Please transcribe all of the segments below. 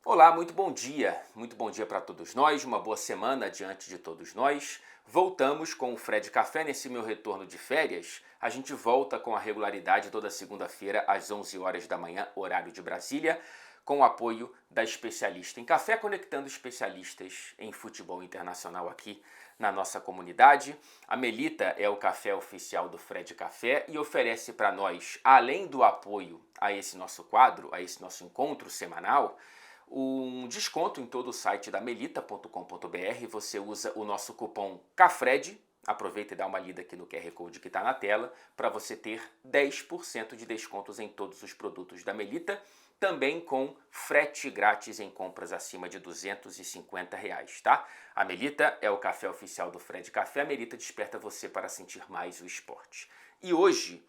Olá, muito bom dia para todos nós, uma boa semana diante de todos nós. Voltamos com o Fred Café nesse meu retorno de férias. A gente volta com a regularidade toda segunda-feira às 11 horas da manhã, horário de Brasília, com o apoio da especialista em café, conectando especialistas em futebol internacional aqui na nossa comunidade. A Melita é o café oficial do Fred Café e oferece para nós, além do apoio a esse nosso quadro, a esse nosso encontro semanal, um desconto em todo o site da melita.com.br. Você usa o nosso cupom CAFRED, aproveita e dá uma lida aqui no QR Code que está na tela, para você ter 10% de descontos em todos os produtos da Melita, também com frete grátis em compras acima de R$ 250, tá? A Melita é o café oficial do Fred Café. A Melita desperta você para sentir mais o esporte. E hoje,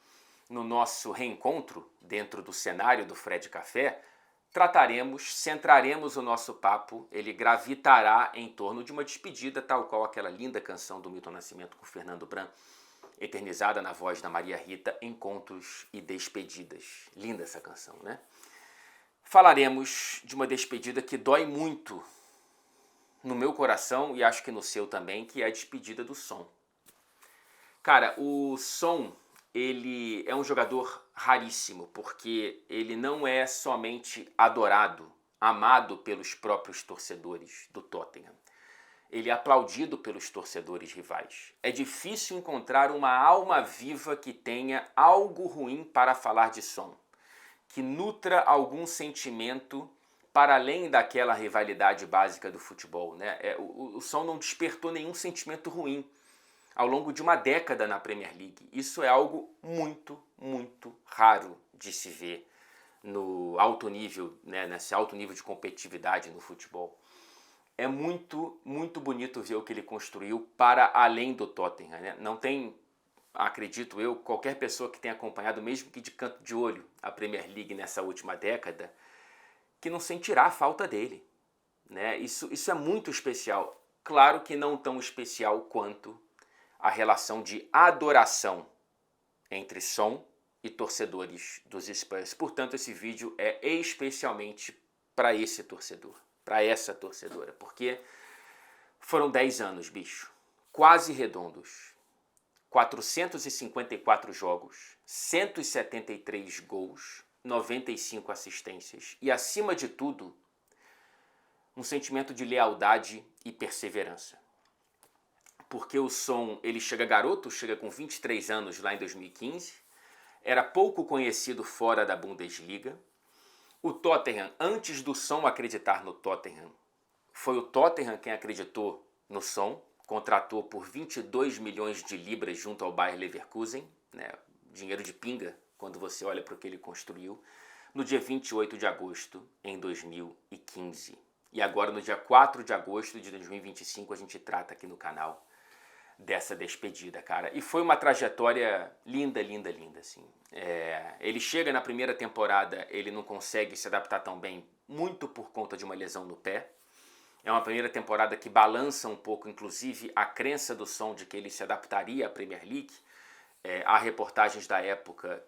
no nosso reencontro dentro do cenário do Fred Café, centraremos o nosso papo, ele gravitará em torno de uma despedida, tal qual aquela linda canção do Milton Nascimento com Fernando Bran, eternizada na voz da Maria Rita, Encontros e Despedidas. Linda essa canção, né? Falaremos de uma despedida que dói muito no meu coração e acho que no seu também, que é a despedida do Son. Cara, o Son, ele é um jogador raríssimo, porque ele não é somente adorado, amado pelos próprios torcedores do Tottenham. Ele é aplaudido pelos torcedores rivais. É difícil encontrar uma alma viva que tenha algo ruim para falar de Son, que nutra algum sentimento para além daquela rivalidade básica do futebol, né? O Son não despertou nenhum sentimento ruim ao longo de uma década na Premier League. Isso é algo muito, muito raro de se ver no alto nível, né, nesse alto nível de competitividade no futebol. É muito, muito bonito ver o que ele construiu para além do Tottenham, né? Não tem, acredito eu, qualquer pessoa que tenha acompanhado, mesmo que de canto de olho, a Premier League nessa última década, que não sentirá a falta dele, né? Isso é muito especial. Claro que não tão especial quanto a relação de adoração entre Son e torcedores dos Spurs. Portanto, esse vídeo é especialmente para esse torcedor, para essa torcedora, porque foram 10 anos, bicho, quase redondos. 454 jogos, 173 gols, 95 assistências e, acima de tudo, um sentimento de lealdade e perseverança. Porque o Son, ele chega garoto, chega com 23 anos lá em 2015, era pouco conhecido fora da Bundesliga. O Tottenham, antes do Son acreditar no Tottenham, foi o Tottenham quem acreditou no Son, contratou por 22 milhões de libras junto ao Bayer Leverkusen, né, dinheiro de pinga quando você olha para o que ele construiu, no dia 28 de agosto em 2015. E agora, no dia 4 de agosto de 2025, a gente trata aqui no canal dessa despedida, cara. E foi uma trajetória linda, linda, linda, assim. Ele chega na primeira temporada, ele não consegue se adaptar tão bem, muito por conta de uma lesão no pé. É uma primeira temporada que balança um pouco, inclusive, a crença do Son de que ele se adaptaria à Premier League. Há reportagens da época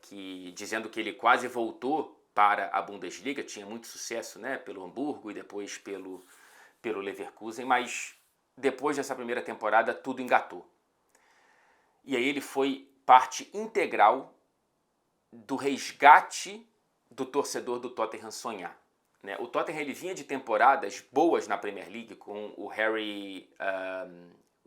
dizendo que ele quase voltou para a Bundesliga, tinha muito sucesso, né, pelo Hamburgo e depois pelo Leverkusen, mas depois dessa primeira temporada tudo engatou. E aí ele foi parte integral do resgate do torcedor do Tottenham sonhar. Né? O Tottenham, ele vinha de temporadas boas na Premier League, com o Harry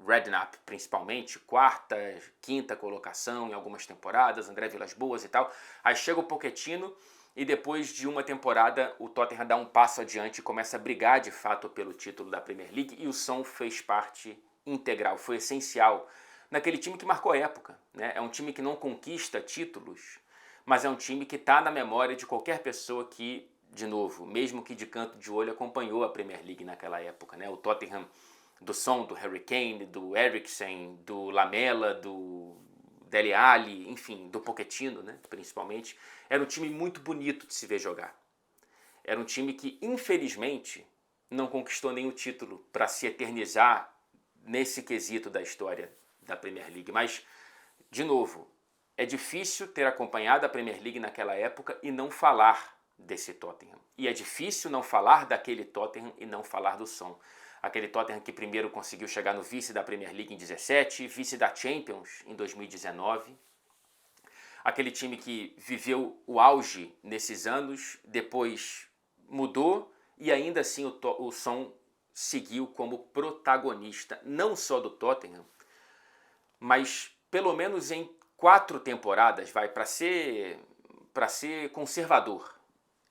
Redknapp principalmente, quarta, quinta colocação em algumas temporadas, André Villas-Boas e tal. Aí chega o Pochettino e depois de uma temporada o Tottenham dá um passo adiante e começa a brigar de fato pelo título da Premier League, e o Son fez parte integral, foi essencial naquele time que marcou época. Né? É um time que não conquista títulos, mas é um time que está na memória de qualquer pessoa que, de novo, mesmo que de canto de olho, acompanhou a Premier League naquela época. Né? O Tottenham do Son, do Harry Kane, do Eriksen, do Lamela, do Dele Alli, enfim, do Pochettino, né, principalmente, era um time muito bonito de se ver jogar. Era um time que, infelizmente, não conquistou nenhum título para se eternizar nesse quesito da história da Premier League. Mas, de novo, é difícil ter acompanhado a Premier League naquela época e não falar desse Tottenham. E é difícil não falar daquele Tottenham e não falar do Son. Aquele Tottenham que primeiro conseguiu chegar no vice da Premier League em 17, vice da Champions em 2019. Aquele time que viveu o auge nesses anos, depois mudou e ainda assim o Son seguiu como protagonista, não só do Tottenham, mas pelo menos em 4 temporadas, para ser conservador,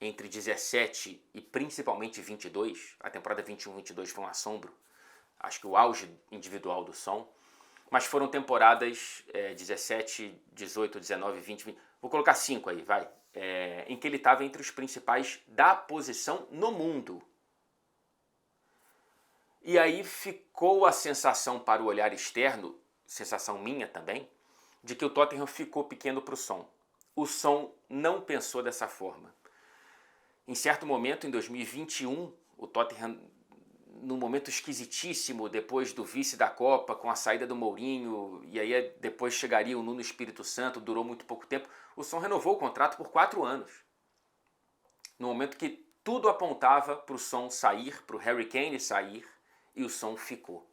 entre 17 e principalmente 22, a temporada 21-22 foi um assombro, acho que o auge individual do Son, mas foram temporadas 17, 18, 19, 20, vou colocar 5 aí, vai, em que ele estava entre os principais da posição no mundo. E aí ficou a sensação para o olhar externo, sensação minha também, de que o Tottenham ficou pequeno para o Son. O Son não pensou dessa forma. Em certo momento, em 2021, o Tottenham, num momento esquisitíssimo, depois do vice da Copa, com a saída do Mourinho, e aí depois chegaria o Nuno Espírito Santo, durou muito pouco tempo, o Son renovou o contrato por 4 anos. No momento que tudo apontava para o Son sair, para o Harry Kane sair, e o Son ficou.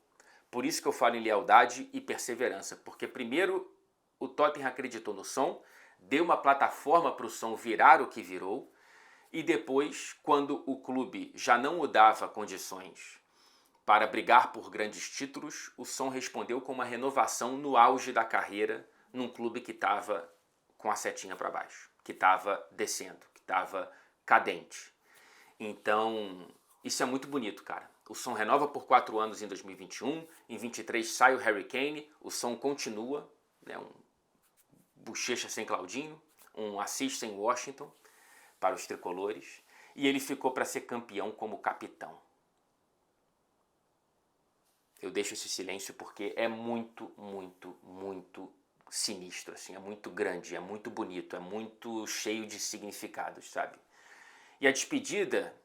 Por isso que eu falo em lealdade e perseverança, porque primeiro o Tottenham acreditou no Son, deu uma plataforma para o Son virar o que virou, e depois, quando o clube já não o dava condições para brigar por grandes títulos, o Son respondeu com uma renovação no auge da carreira, num clube que estava com a setinha para baixo, que estava descendo, que estava cadente. Então, isso é muito bonito, cara. O Son renova por 4 anos em 2021, em 23 sai o Harry Kane, o Son continua, né, um bochecha sem Claudinho, um assist sem Washington, para os tricolores, e ele ficou para ser campeão como capitão. Eu deixo esse silêncio porque é muito, muito, muito sinistro, assim, é muito grande, é muito bonito, é muito cheio de significados, sabe? E a despedida,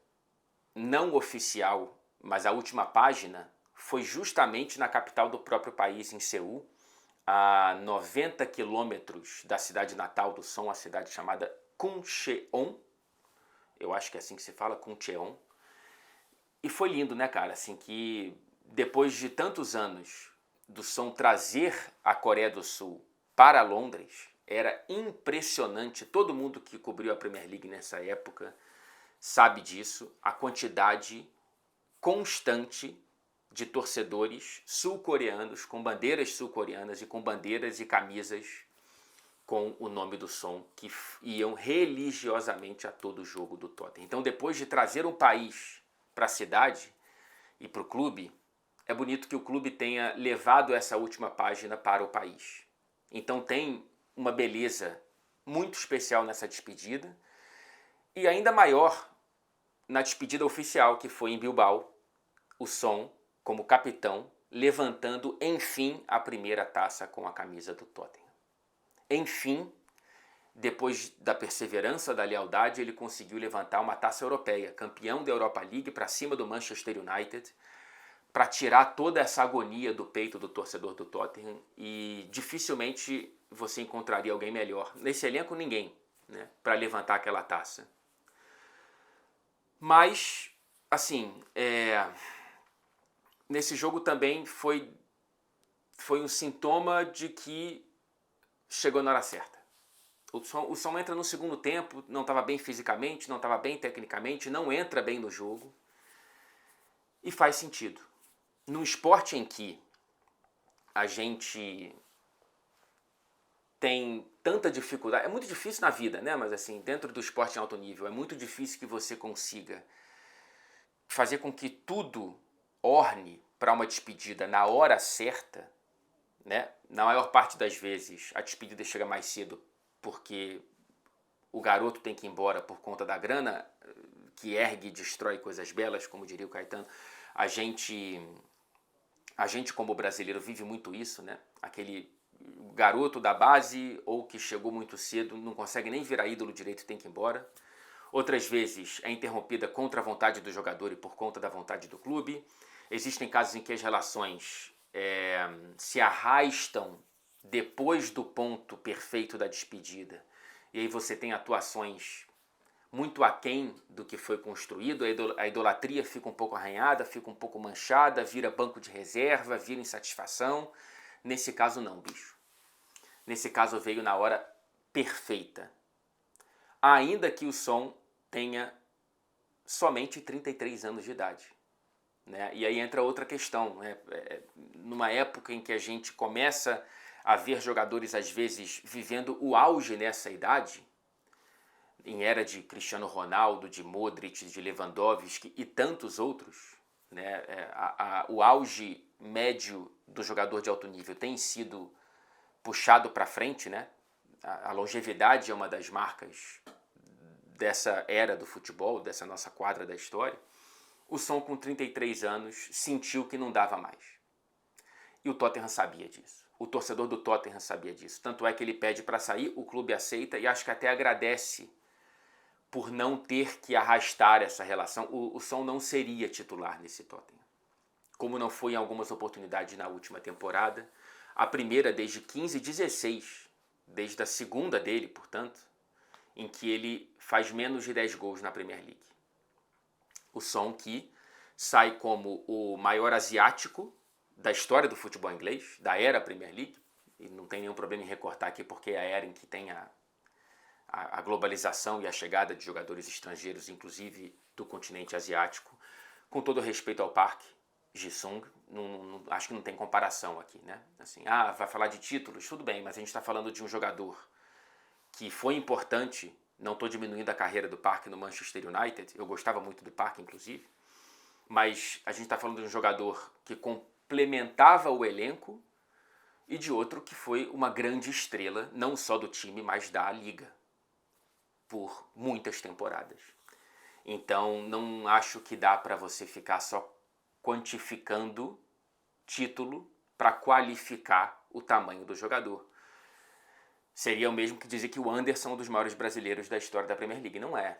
não oficial, mas a última página, foi justamente na capital do próprio país, em Seul, a 90 quilômetros da cidade natal do Son, a cidade chamada Kuncheon. Eu acho que é assim que se fala, Kuncheon. E foi lindo, né, cara? Assim, que depois de tantos anos do Son trazer a Coreia do Sul para Londres, era impressionante. Todo mundo que cobriu a Premier League nessa época sabe disso. A quantidade constante de torcedores sul-coreanos com bandeiras sul-coreanas e com bandeiras e camisas com o nome do Son, que iam religiosamente a todo jogo do Tottenham. Então, depois de trazer um país para a cidade e para o clube, é bonito que o clube tenha levado essa última página para o país. Então tem uma beleza muito especial nessa despedida, e ainda maior na despedida oficial, que foi em Bilbao, o Son, como capitão, levantando enfim a primeira taça com a camisa do Tottenham. Enfim, depois da perseverança, da lealdade, ele conseguiu levantar uma taça europeia, campeão da Europa League, para cima do Manchester United, para tirar toda essa agonia do peito do torcedor do Tottenham, e dificilmente você encontraria alguém melhor. Nesse elenco, ninguém, né, para levantar aquela taça. Mas, assim, nesse jogo também foi um sintoma de que chegou na hora certa. O Son entra no segundo tempo, não estava bem fisicamente, não estava bem tecnicamente, não entra bem no jogo. E faz sentido. Num esporte em que a gente tem tanta dificuldade, é muito difícil na vida, né? Mas assim, dentro do esporte em alto nível, é muito difícil que você consiga fazer com que tudo orne para uma despedida na hora certa, né? Na maior parte das vezes, a despedida chega mais cedo porque o garoto tem que ir embora por conta da grana, que ergue e destrói coisas belas, como diria o Caetano. A gente como brasileiro vive muito isso, né? Aquele garoto da base ou que chegou muito cedo, não consegue nem virar ídolo direito, tem que ir embora. Outras vezes é interrompida contra a vontade do jogador e por conta da vontade do clube. Existem casos em que as relações se arrastam depois do ponto perfeito da despedida. E aí você tem atuações muito aquém do que foi construído, a idolatria fica um pouco arranhada, fica um pouco manchada, vira banco de reserva, vira insatisfação. Nesse caso não, bicho. Nesse caso veio na hora perfeita. Ainda que o Son tenha somente 33 anos de idade. Né? E aí entra outra questão. Né? Numa época em que a gente começa a ver jogadores, às vezes, vivendo o auge nessa idade, em era de Cristiano Ronaldo, de Modric, de Lewandowski e tantos outros, né? O auge médio do jogador de alto nível tem sido puxado para frente, né? A longevidade é uma das marcas dessa era do futebol, dessa nossa quadra da história. O Son, com 33 anos, sentiu que não dava mais. E o Tottenham sabia disso. O torcedor do Tottenham sabia disso. Tanto é que ele pede para sair, o clube aceita e acho que até agradece por não ter que arrastar essa relação. O Son não seria titular nesse Tottenham, como não foi em algumas oportunidades na última temporada. A primeira desde 15-16, desde a segunda dele, portanto, em que ele faz menos de 10 gols na Premier League. O Son que sai como o maior asiático da história do futebol inglês, da era Premier League, e não tem nenhum problema em recortar aqui porque é a era em que tem a globalização e a chegada de jogadores estrangeiros, inclusive do continente asiático. Com todo respeito ao Park Ji-sung, acho que não tem comparação aqui, né? Assim, vai falar de títulos, tudo bem, mas a gente está falando de um jogador que foi importante. Não estou diminuindo a carreira do Park no Manchester United, eu gostava muito do Park, inclusive, mas a gente está falando de um jogador que complementava o elenco e de outro que foi uma grande estrela, não só do time, mas da liga, por muitas temporadas. Então não acho que dá para você ficar só quantificando título para qualificar o tamanho do jogador. Seria o mesmo que dizer que o Anderson é um dos maiores brasileiros da história da Premier League. Não é.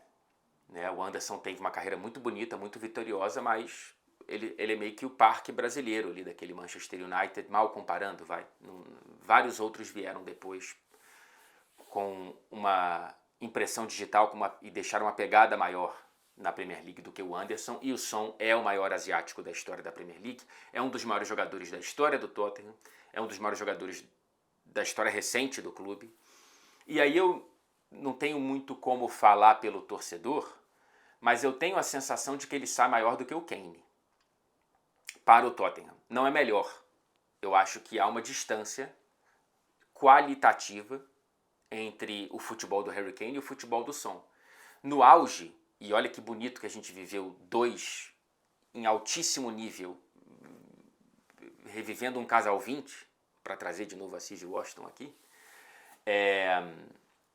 Né? O Anderson teve uma carreira muito bonita, muito vitoriosa, mas ele é meio que o Parque brasileiro ali daquele Manchester United, mal comparando, vai. Vários outros vieram depois com uma impressão digital e deixaram uma pegada maior na Premier League do que o Anderson, e o Son é o maior asiático da história da Premier League, é um dos maiores jogadores da história do Tottenham, é um dos maiores jogadores da história recente do clube. E aí eu não tenho muito como falar pelo torcedor, mas eu tenho a sensação de que ele sai maior do que o Kane para o Tottenham. Não é melhor. Eu acho que há uma distância qualitativa entre o futebol do Harry Kane e o futebol do Son. No auge, e olha que bonito que a gente viveu dois em altíssimo nível, revivendo um casal 20, para trazer de novo a City Washington aqui,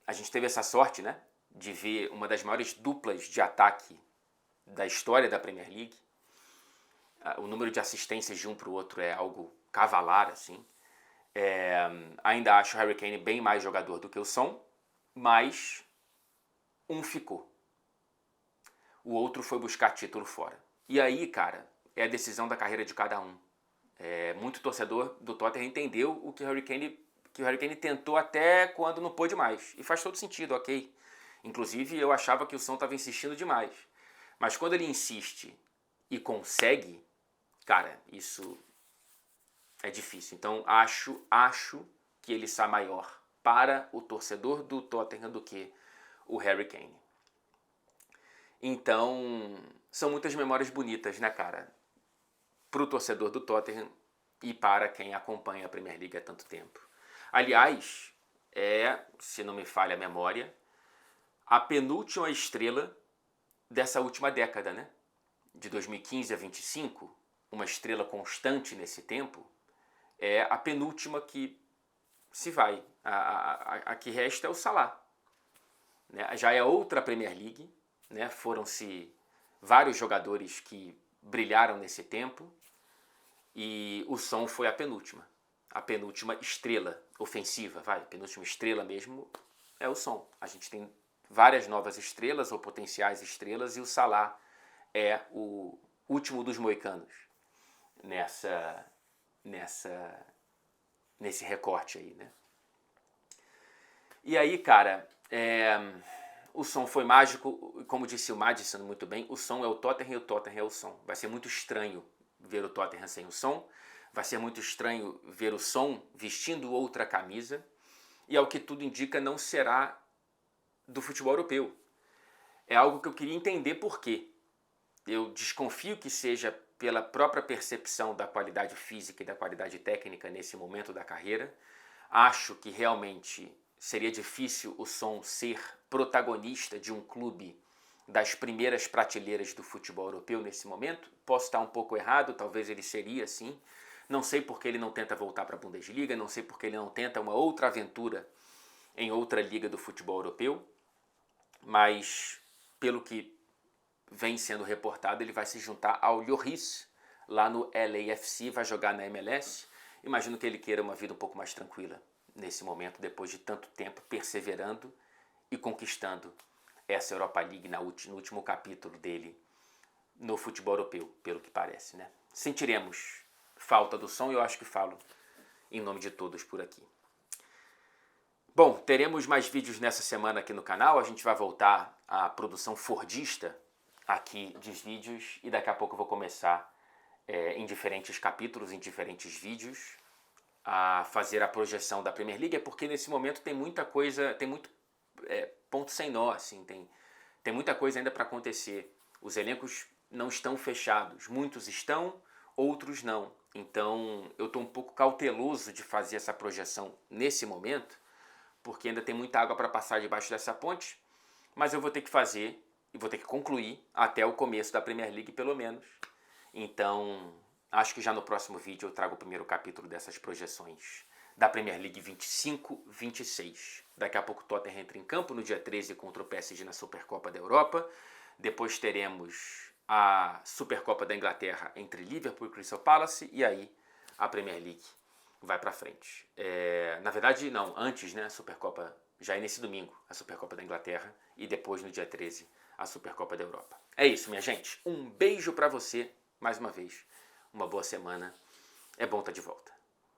a gente teve essa sorte, né, de ver uma das maiores duplas de ataque da história da Premier League. O número de assistências de um para o outro é algo cavalar, assim. Ainda acho o Harry Kane bem mais jogador do que o Son, mas um ficou. O outro foi buscar título fora. E aí, cara, é a decisão da carreira de cada um. Muito torcedor do Tottenham entendeu o que o Harry Kane tentou até quando não pôde mais. E faz todo sentido, ok. Inclusive, eu achava que o Son estava insistindo demais. Mas quando ele insiste e consegue, cara, isso é difícil. Então, acho que ele sai maior para o torcedor do Tottenham do que o Harry Kane. Então, são muitas memórias bonitas, né, cara? Para o torcedor do Tottenham e para quem acompanha a Premier League há tanto tempo. Aliás, se não me falha a memória, a penúltima estrela dessa última década, né? De 2015 a 25, uma estrela constante nesse tempo, é a penúltima que se vai. A que resta é o Salah. Né? Já é outra Premier League, né? Foram-se vários jogadores que brilharam nesse tempo e o Son foi a penúltima estrela ofensiva, a penúltima estrela mesmo é o Son. A gente tem várias novas estrelas ou potenciais estrelas e o Salah é o último dos moicanos nesse recorte aí, né? E aí, cara, O som foi mágico, como disse o Madison muito bem, o som é o Tottenham e o Tottenham é o som. Vai ser muito estranho ver o Tottenham sem o som, vai ser muito estranho ver o som vestindo outra camisa, e ao que tudo indica não será do futebol europeu. É algo que eu queria entender por quê. Eu desconfio que seja pela própria percepção da qualidade física e da qualidade técnica nesse momento da carreira. Acho que realmente seria difícil o Son ser protagonista de um clube das primeiras prateleiras do futebol europeu nesse momento. Posso estar um pouco errado, talvez ele seria sim. Não sei porque ele não tenta voltar para a Bundesliga, não sei porque ele não tenta uma outra aventura em outra liga do futebol europeu, mas pelo que vem sendo reportado, ele vai se juntar ao Lloris lá no LAFC, vai jogar na MLS. Imagino que ele queira uma vida um pouco mais tranquila nesse momento, depois de tanto tempo perseverando e conquistando essa Europa League no último capítulo dele no futebol europeu, pelo que parece, né? Sentiremos falta do Son, eu acho que falo em nome de todos por aqui. Bom, teremos mais vídeos nessa semana aqui no canal, a gente vai voltar à produção fordista aqui dos vídeos e daqui a pouco eu vou começar em diferentes capítulos, em diferentes vídeos, a fazer a projeção da Premier League, porque nesse momento tem muita coisa, tem muito ponto sem nó, assim, tem muita coisa ainda para acontecer. Os elencos não estão fechados, muitos estão, outros não. Então eu estou um pouco cauteloso de fazer essa projeção nesse momento, porque ainda tem muita água para passar debaixo dessa ponte, mas eu vou ter que fazer e vou ter que concluir até o começo da Premier League pelo menos. Então acho que já no próximo vídeo eu trago o primeiro capítulo dessas projeções da Premier League 25-26. Daqui a pouco o Tottenham entra em campo no dia 13 contra o PSG na Supercopa da Europa. Depois teremos a Supercopa da Inglaterra entre Liverpool e Crystal Palace. E aí a Premier League vai para frente. Na verdade, não, antes, né? A Supercopa já é nesse domingo, a Supercopa da Inglaterra. E depois no dia 13, a Supercopa da Europa. É isso, minha gente. Um beijo para você, mais uma vez. Uma boa semana. É bom estar de volta.